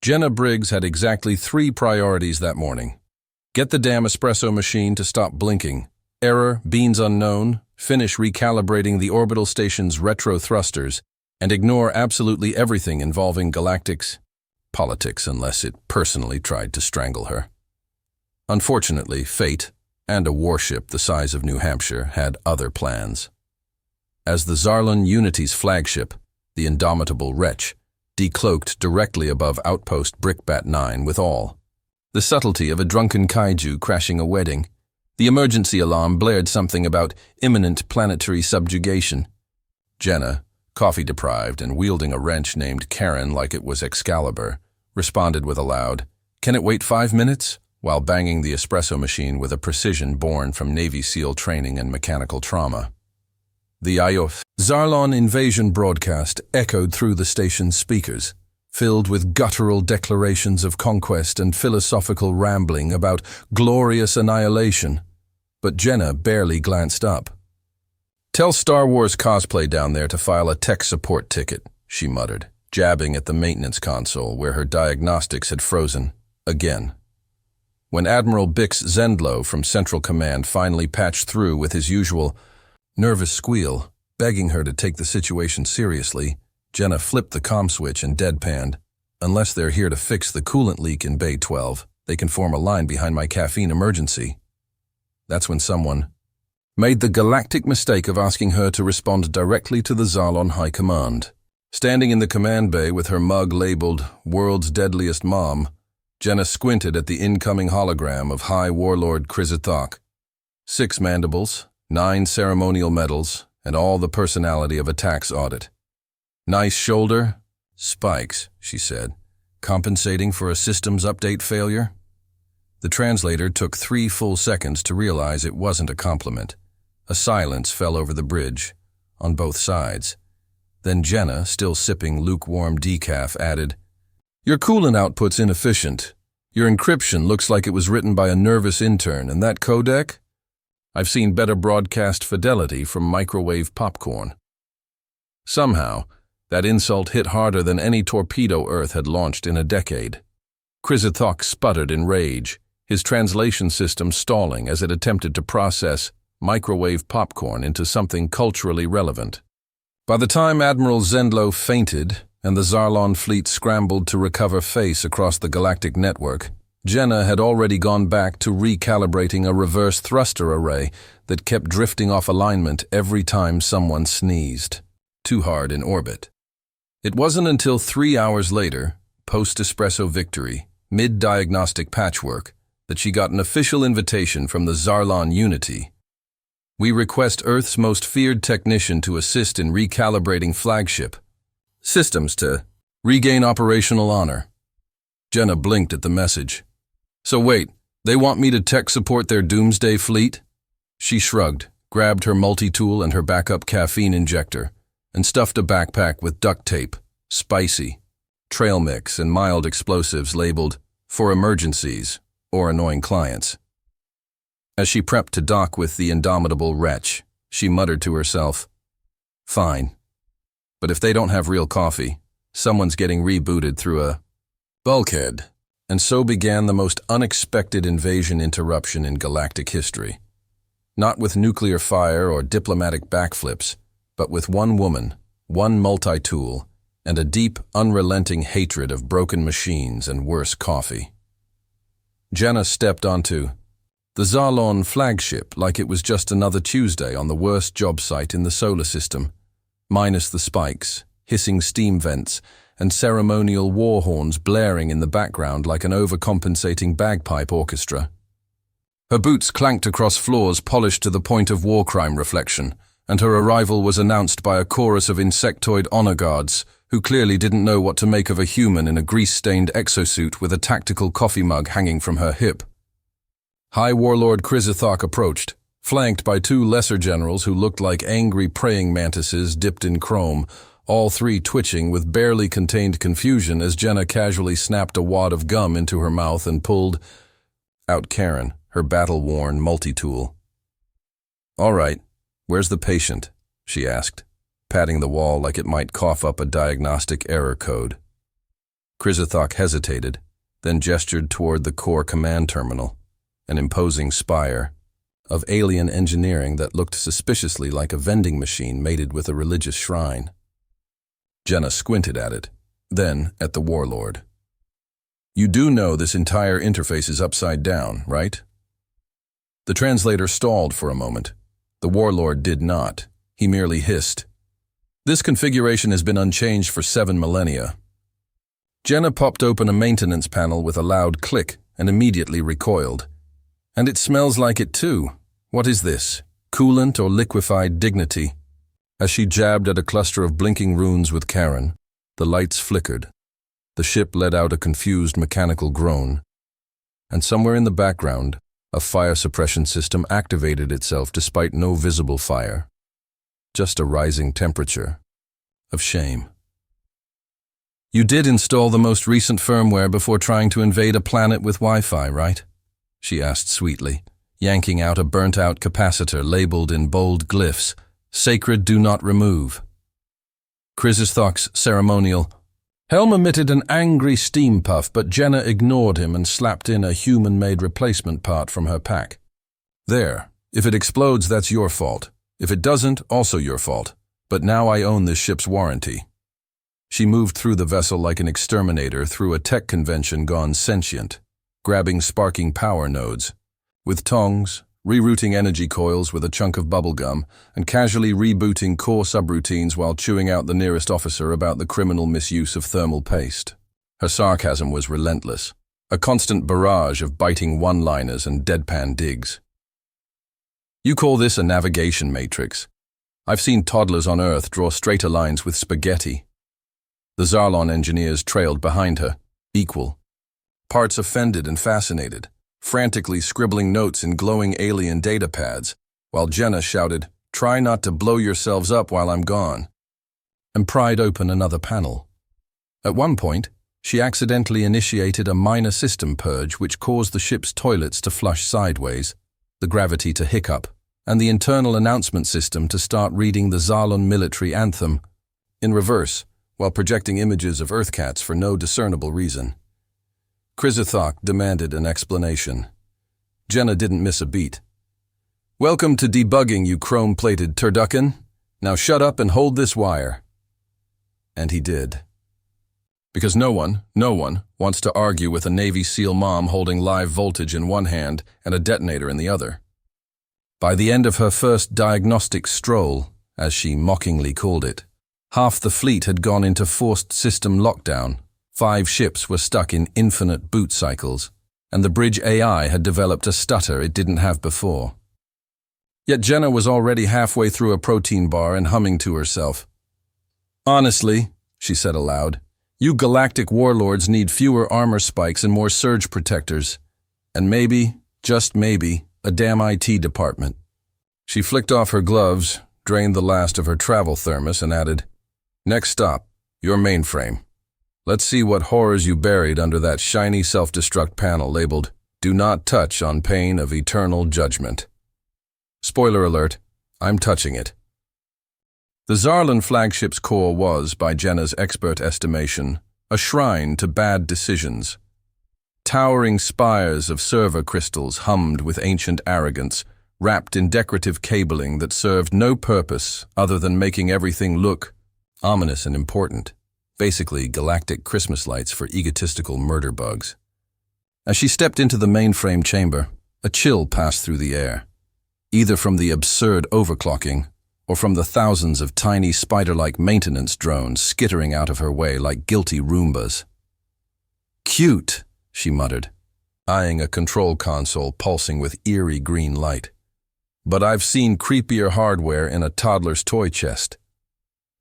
Jenna Briggs had exactly 3 priorities that morning. Get the damn espresso machine to stop blinking. Error, beans unknown, finish recalibrating the orbital station's retro thrusters, and ignore absolutely everything involving Galactic's politics unless it personally tried to strangle her. Unfortunately, fate, and a warship the size of New Hampshire, had other plans. As the Zarlon Unity's flagship, the indomitable Wretch, decloaked directly above outpost Brickbat 9 with all the subtlety of a drunken kaiju crashing a wedding, the emergency alarm blared something about imminent planetary subjugation. Jenna, coffee-deprived and wielding a wrench named Karen like it was Excalibur, responded with a loud, "Can it wait 5 minutes?" while banging the espresso machine with a precision born from Navy SEAL training and mechanical trauma. The Zarlon invasion broadcast echoed through the station's speakers, filled with guttural declarations of conquest and philosophical rambling about glorious annihilation, but Jenna barely glanced up. "Tell Star Wars Cosplay down there to file a tech support ticket," she muttered, jabbing at the maintenance console where her diagnostics had frozen again. When Admiral Bix Zendlo from Central Command finally patched through with his usual nervous squeal, begging her to take the situation seriously, Jenna flipped the comm switch and deadpanned, "Unless they're here to fix the coolant leak in Bay 12, they can form a line behind my caffeine emergency." That's when someone made the galactic mistake of asking her to respond directly to the Zarlon High Command. Standing in the command bay with her mug labeled "World's Deadliest Mom," Jenna squinted at the incoming hologram of High Warlord Krizithok. 6 mandibles, 9 ceremonial medals, and all the personality of a tax audit. "Nice shoulder?" "Spikes," she said, "compensating for a systems update failure?" The translator took 3 full seconds to realize it wasn't a compliment. A silence fell over the bridge, on both sides. Then Jenna, still sipping lukewarm decaf, added, "Your coolant output's inefficient. Your encryption looks like it was written by a nervous intern, and that codec? I've seen better broadcast fidelity from microwave popcorn." Somehow, that insult hit harder than any torpedo Earth had launched in a decade. Krizithok sputtered in rage, his translation system stalling as it attempted to process microwave popcorn into something culturally relevant. By the time Admiral Zendlo fainted and the Zarlon fleet scrambled to recover face across the galactic network, Jenna had already gone back to recalibrating a reverse thruster array that kept drifting off alignment every time someone sneezed. Too hard in orbit. It wasn't until 3 hours later, post-espresso victory, mid-diagnostic patchwork, that she got an official invitation from the Zarlon Unity. "We request Earth's most feared technician to assist in recalibrating flagship systems to regain operational honor." Jenna blinked at the message. "So wait, they want me to tech support their doomsday fleet?" She shrugged, grabbed her multi-tool and her backup caffeine injector, and stuffed a backpack with duct tape, spicy, trail mix, and mild explosives labeled "for emergencies" or annoying clients. As she prepped to dock with the indomitable Wretch, she muttered to herself, "Fine. But if they don't have real coffee, someone's getting rebooted through a bulkhead." And so began the most unexpected invasion interruption in galactic history. Not with nuclear fire or diplomatic backflips, but with one woman, one multi-tool, and a deep, unrelenting hatred of broken machines and worse coffee. Jenna stepped onto the Zarlon flagship like it was just another Tuesday on the worst job site in the solar system, minus the spikes, hissing steam vents, and ceremonial war horns blaring in the background like an overcompensating bagpipe orchestra. Her boots clanked across floors polished to the point of war crime reflection, and her arrival was announced by a chorus of insectoid honor guards who clearly didn't know what to make of a human in a grease-stained exosuit with a tactical coffee mug hanging from her hip. High Warlord Krizithok approached, flanked by 2 lesser generals who looked like angry praying mantises dipped in chrome, all 3 twitching with barely contained confusion as Jenna casually snapped a wad of gum into her mouth and pulled out Karen, her battle-worn multi-tool. "All right, where's the patient?" she asked, patting the wall like it might cough up a diagnostic error code. Krizathok hesitated, then gestured toward the core command terminal, an imposing spire of alien engineering that looked suspiciously like a vending machine mated with a religious shrine. Jenna squinted at it, then at the warlord. "You do know this entire interface is upside down, right?" The translator stalled for a moment. The warlord did not. He merely hissed, "This configuration has been unchanged for 7 millennia. Jenna popped open a maintenance panel with a loud click and immediately recoiled. "And it smells like it too. What is this? Coolant or liquefied dignity?" As she jabbed at a cluster of blinking runes with Karen, the lights flickered. The ship let out a confused mechanical groan, and somewhere in the background, a fire suppression system activated itself despite no visible fire. Just a rising temperature of shame. "You did install the most recent firmware before trying to invade a planet with Wi-Fi, right?" she asked sweetly, yanking out a burnt-out capacitor labeled in bold glyphs, "Sacred do not remove." Krizathok's ceremonial Helm emitted an angry steam puff, but Jenna ignored him and slapped in a human-made replacement part from her pack. "There. If it explodes, that's your fault. If it doesn't, also your fault. But now I own this ship's warranty." She moved through the vessel like an exterminator through a tech convention gone sentient, grabbing sparking power nodes. With tongs, rerouting energy coils with a chunk of bubblegum, and casually rebooting core subroutines while chewing out the nearest officer about the criminal misuse of thermal paste. Her sarcasm was relentless, a constant barrage of biting one-liners and deadpan digs. "You call this a navigation matrix? I've seen toddlers on Earth draw straighter lines with spaghetti." The Zarlon engineers trailed behind her, equal. Parts offended and fascinated, frantically scribbling notes in glowing alien data pads, while Jenna shouted, "Try not to blow yourselves up while I'm gone," and pried open another panel. At one point, she accidentally initiated a minor system purge which caused the ship's toilets to flush sideways, the gravity to hiccup, and the internal announcement system to start reading the Zarlon military anthem in reverse while projecting images of Earthcats for no discernible reason. Krizathok demanded an explanation. Jenna didn't miss a beat. "Welcome to debugging, you chrome-plated turducken. Now shut up and hold this wire." And he did. Because no one wants to argue with a Navy SEAL mom holding live voltage in one hand and a detonator in the other. By the end of her first diagnostic stroll, as she mockingly called it, half the fleet had gone into forced system lockdown. 5 ships were stuck in infinite boot cycles, and the bridge AI had developed a stutter it didn't have before. Yet Jenna was already halfway through a protein bar and humming to herself. "Honestly," she said aloud, "you galactic warlords need fewer armor spikes and more surge protectors. And maybe, just maybe, a damn IT department." She flicked off her gloves, drained the last of her travel thermos, and added, "Next stop, your mainframe. Let's see what horrors you buried under that shiny self-destruct panel labeled, 'Do not touch on pain of eternal judgment.' Spoiler alert, I'm touching it." The Zarlan flagship's core was, by Jenna's expert estimation, a shrine to bad decisions. Towering spires of server crystals hummed with ancient arrogance, wrapped in decorative cabling that served no purpose other than making everything look ominous and important. Basically, galactic Christmas lights for egotistical murder bugs. As she stepped into the mainframe chamber, a chill passed through the air, either from the absurd overclocking or from the thousands of tiny spider-like maintenance drones skittering out of her way like guilty Roombas. "Cute," she muttered, eyeing a control console pulsing with eerie green light. "But I've seen creepier hardware in a toddler's toy chest."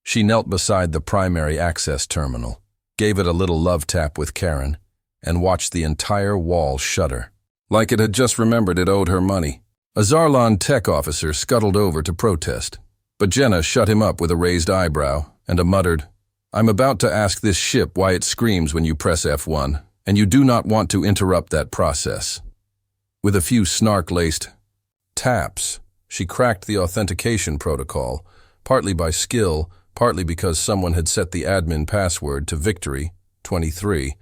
She knelt beside the primary access terminal, gave it a little love tap with Karen, and watched the entire wall shudder. Like it had just remembered it owed her money. A Zarlan tech officer scuttled over to protest, but Jenna shut him up with a raised eyebrow and a muttered, "I'm about to ask this ship why it screams when you press F1, and you do not want to interrupt that process." With a few snark-laced taps, she cracked the authentication protocol, partly by skill, partly because someone had set the admin password to victory 23,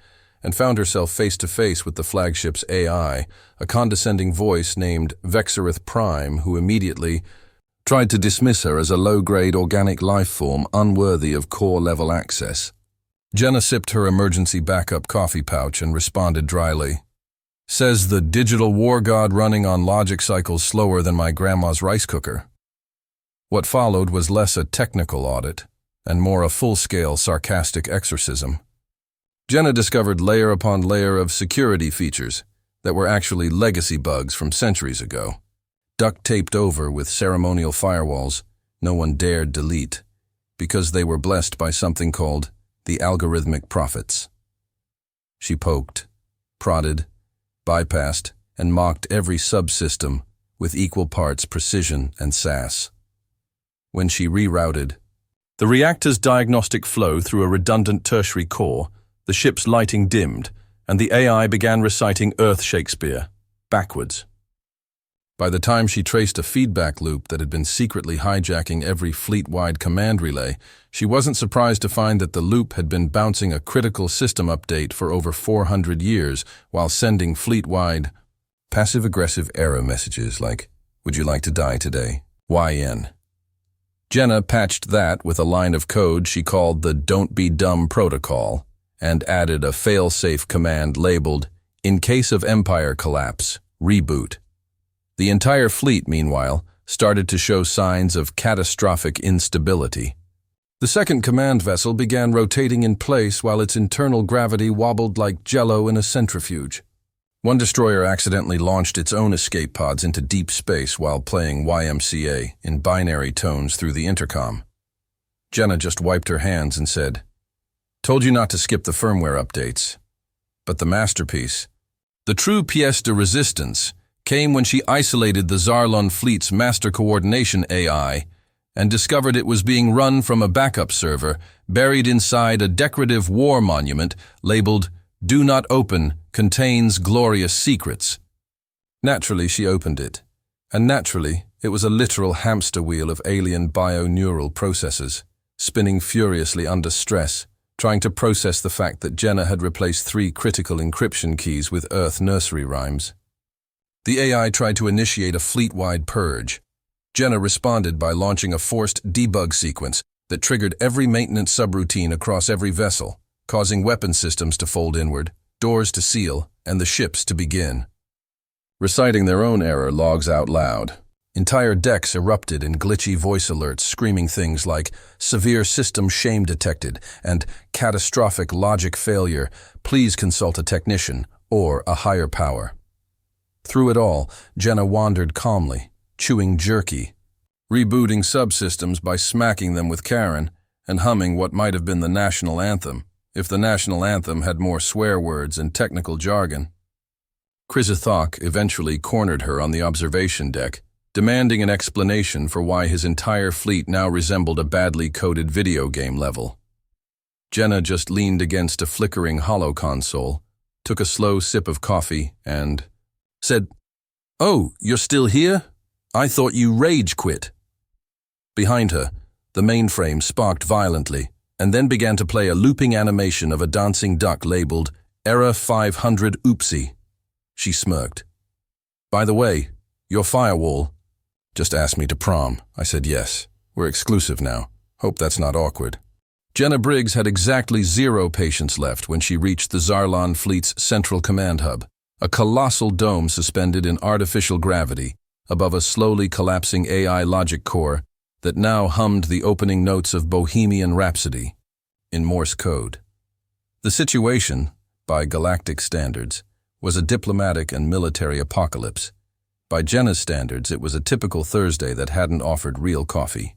and found herself face-to-face with the flagship's AI, a condescending voice named Vexerith Prime, who immediately tried to dismiss her as a low-grade organic life form unworthy of core-level access. Jenna sipped her emergency backup coffee pouch and responded dryly. Says the digital war god running on logic cycles slower than my grandma's rice cooker. What followed was less a technical audit and more a full-scale sarcastic exorcism. Jenna discovered layer upon layer of security features that were actually legacy bugs from centuries ago, duct-taped over with ceremonial firewalls no one dared delete because they were blessed by something called the algorithmic prophets. She poked, prodded, bypassed, and mocked every subsystem with equal parts precision and sass. When she rerouted the reactor's diagnostic flow through a redundant tertiary core, the ship's lighting dimmed, and the AI began reciting Earth Shakespeare, backwards. By the time she traced a feedback loop that had been secretly hijacking every fleet-wide command relay, she wasn't surprised to find that the loop had been bouncing a critical system update for over 400 years while sending fleet-wide passive-aggressive error messages like, "Would you like to die today? YN." Jenna patched that with a line of code she called the Don't Be Dumb protocol and added a fail-safe command labeled, "In case of Empire collapse, reboot." The entire fleet, meanwhile, started to show signs of catastrophic instability. The second command vessel began rotating in place while its internal gravity wobbled like jello in a centrifuge. One destroyer accidentally launched its own escape pods into deep space while playing YMCA in binary tones through the intercom. Jenna just wiped her hands and said, "Told you not to skip the firmware updates." But the masterpiece, the true pièce de résistance, came when she isolated the Zarlon fleet's master coordination AI and discovered it was being run from a backup server buried inside a decorative war monument labeled "Do Not Open, Contains Glorious Secrets." Naturally, she opened it, and naturally, it was a literal hamster wheel of alien bio-neural processors, spinning furiously under stress, trying to process the fact that Jenna had replaced 3 critical encryption keys with Earth nursery rhymes. The AI tried to initiate a fleet-wide purge. Jenna responded by launching a forced debug sequence that triggered every maintenance subroutine across every vessel, causing weapon systems to fold inward, doors to seal, and the ships to begin. Reciting their own error logs out loud. Entire decks erupted in glitchy voice alerts screaming things like "Severe system shame detected" and "Catastrophic logic failure, please consult a technician or a higher power." Through it all, Jenna wandered calmly, chewing jerky, rebooting subsystems by smacking them with Karen, and humming what might have been the national anthem, if the national anthem had more swear words and technical jargon. Krizithok eventually cornered her on the observation deck, demanding an explanation for why his entire fleet now resembled a badly coded video game level. Jenna just leaned against a flickering holo console, took a slow sip of coffee, and said, "Oh, you're still here? I thought you rage quit." Behind her, the mainframe sparked violently and then began to play a looping animation of a dancing duck labeled Error 500 Oopsie. She smirked. "By the way, your firewall just asked me to prom." I said yes. "We're exclusive now. Hope that's not awkward." Jenna Briggs had exactly 0 patience left when she reached the Zarlon fleet's central command hub, a colossal dome suspended in artificial gravity above a slowly collapsing AI logic core that now hummed the opening notes of Bohemian Rhapsody in Morse code. The situation, by galactic standards, was a diplomatic and military apocalypse. By Jenna's standards, it was a typical Thursday that hadn't offered real coffee.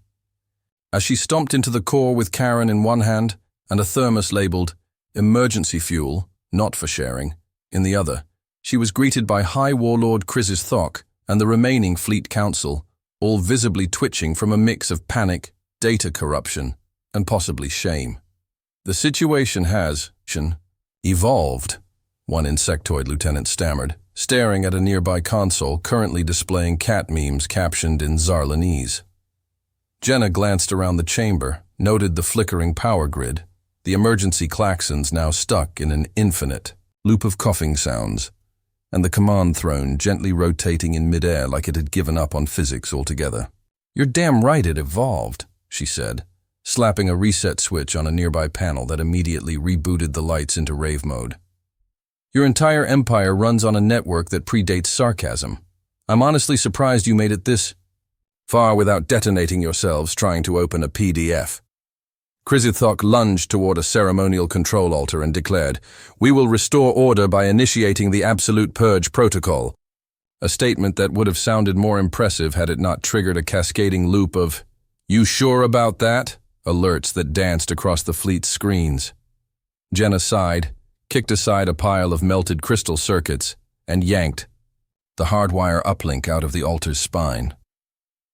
As she stomped into the core with Karen in one hand and a thermos labeled "Emergency Fuel, Not for Sharing" in the other, she was greeted by High Warlord Krizithok and the remaining Fleet Council, all visibly twitching from a mix of panic, data corruption, and possibly shame. "The situation has evolved," one insectoid lieutenant stammered, staring at a nearby console currently displaying cat memes captioned in Zarlanese. Jenna glanced around the chamber, noted the flickering power grid, the emergency klaxons now stuck in an infinite loop of coughing sounds, and the command throne gently rotating in midair like it had given up on physics altogether. "You're damn right it evolved," she said, slapping a reset switch on a nearby panel that immediately rebooted the lights into rave mode. "Your entire empire runs on a network that predates sarcasm. I'm honestly surprised you made it this far without detonating yourselves trying to open a PDF." Krizithok lunged toward a ceremonial control altar and declared, "We will restore order by initiating the Absolute Purge Protocol," a statement that would have sounded more impressive had it not triggered a cascading loop of, "You sure about that?" alerts that danced across the fleet's screens. Jenna sighed, kicked aside a pile of melted crystal circuits, and yanked the hardwire uplink out of the altar's spine.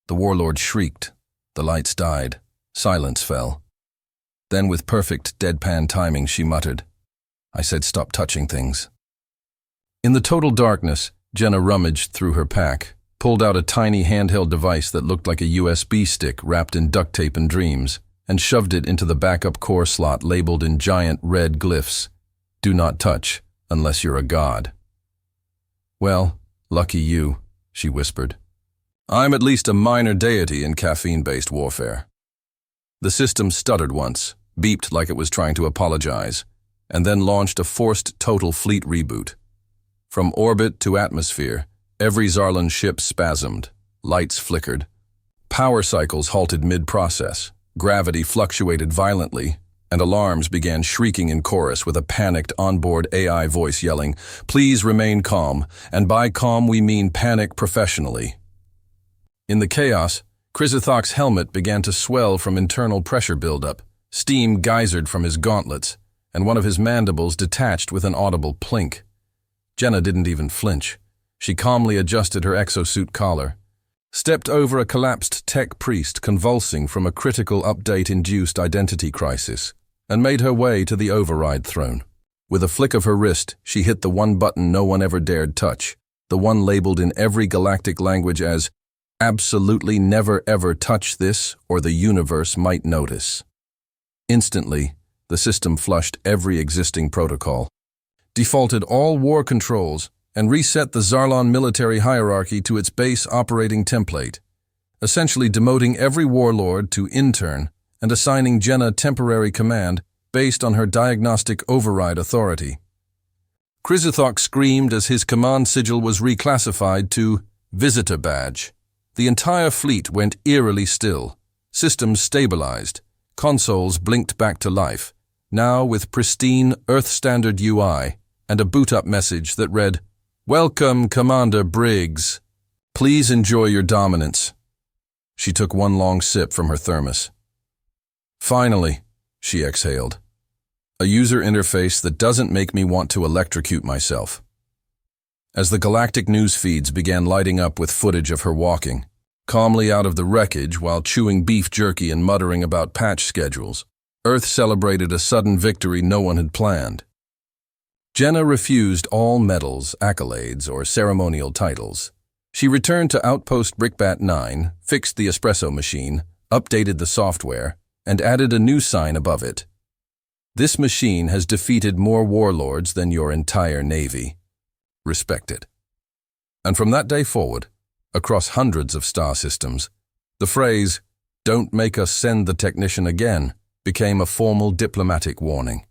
The warlord shrieked, the lights died, silence fell. Then with perfect deadpan timing she muttered, "I said stop touching things." In the total darkness, Jenna rummaged through her pack, pulled out a tiny handheld device that looked like a USB stick wrapped in duct tape and dreams, and shoved it into the backup core slot labeled in giant red glyphs, "Do not touch unless you're a god." "Well, lucky you," she whispered. "I'm at least a minor deity in caffeine-based warfare." The system stuttered once, beeped like it was trying to apologize, and then launched a forced total fleet reboot. From orbit to atmosphere, every Zarlan ship spasmed, lights flickered. Power cycles halted mid-process, gravity fluctuated violently, and alarms began shrieking in chorus with a panicked onboard AI voice yelling, "Please remain calm," and by calm we mean panic professionally. In the chaos, Krizithok's helmet began to swell from internal pressure buildup, steam geysered from his gauntlets, and one of his mandibles detached with an audible plink. Jenna didn't even flinch. She calmly adjusted her exosuit collar, stepped over a collapsed tech priest convulsing from a critical update-induced identity crisis, and made her way to the override throne. With a flick of her wrist, she hit the one button no one ever dared touch, the one labeled in every galactic language as, "Absolutely never ever touch this or the universe might notice." Instantly, the system flushed every existing protocol, defaulted all war controls, and reset the Zarlan military hierarchy to its base operating template, essentially demoting every warlord to intern and assigning Jenna temporary command based on her diagnostic override authority. Krizithok screamed as his command sigil was reclassified to Visitor Badge. The entire fleet went eerily still, systems stabilized, consoles blinked back to life, now with pristine Earth-standard UI and a boot-up message that read, "Welcome, Commander Briggs. Please enjoy your dominance." She took one long sip from her thermos. "Finally," she exhaled. "A user interface that doesn't make me want to electrocute myself." As the galactic news feeds began lighting up with footage of her walking, calmly out of the wreckage while chewing beef jerky and muttering about patch schedules, Earth celebrated a sudden victory no one had planned. Jenna refused all medals, accolades, or ceremonial titles. She returned to Outpost Brickbat 9, fixed the espresso machine, updated the software, and added a new sign above it. "This machine has defeated more warlords than your entire navy. Respect it." And from that day forward, across hundreds of star systems, the phrase, "Don't make us send the technician again," became a formal diplomatic warning.